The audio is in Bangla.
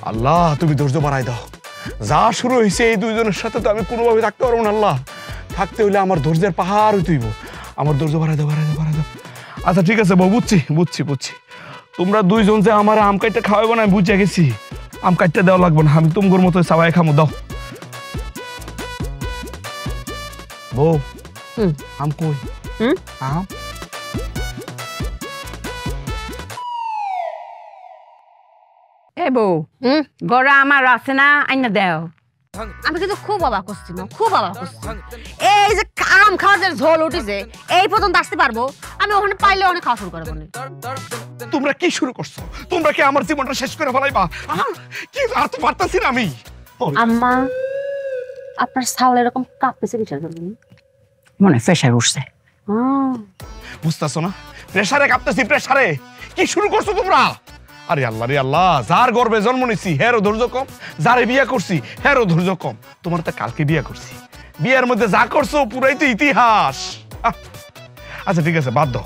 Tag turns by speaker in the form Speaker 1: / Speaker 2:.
Speaker 1: আল্লাহ তুমি ধৈর্য বাড়াই দাও। যা শুরু হয়েছে এই দুইজনের সাথে তো আমি কোনোভাবে থাকতে পারবো না। আল্লাহ, থাকতে হইলে আমার ধৈর্যের পাহাড় হইতেইব। আমার ধৈর্য বাড়াই দাও, বাড়াই দাও, বাড়াই দাও। আচ্ছা ঠিক আছে বউ, বুঝছি বুঝছি বুঝছি। তোমরা দুইজন যে আমার আম কাইটটা খাওয়াবো না, আমি বুঝে গেছি। আম কাইটটা দেওয়া লাগবে না, আমি তোমার মতো সবাই খামো। দাও বউ। আম কই? আম
Speaker 2: এ বউ, গড়া আমার আছে না, আইনা দেও।
Speaker 3: আমি কিন্তু খুব অবাক করছি না, খুব অবাক করছি। এই যে আম খাওয়ার যে ঝোল উঠেছে, এই পর্যন্ত আসতে পারবো, আমি ওখানে পাইলে অনেক খাওয়া শুরু করবো।
Speaker 1: তোমরা কি শুরু করছো? তোমরা কি আমার জীবনটা শেষ করে ফেলাইবা? কি আর তো পারতাছি না আমি।
Speaker 3: আম্মা, আপনার ছাউল এরকম কাঁপতেছে কিসের জন্য?
Speaker 2: মনে প্রেশার উঠছে।
Speaker 1: বুঝতেছো না? প্রেসারে কাঁপতেছি, প্রেসারে। কি শুরু করছো তোমরা? আরে আল্লাহ রে আল্লাহ, যার গর্বে জন্ম নিছি হেরও ধৈর্য কম, যারে বিয়ে করছি হেরও ধৈর্য কম। তোমার তো কালকে বিয়ে করছি, বিয়ের মধ্যে যা করছো পুরাই তো ইতিহাস। আচ্ছা ঠিক আছে, বাদ দাও।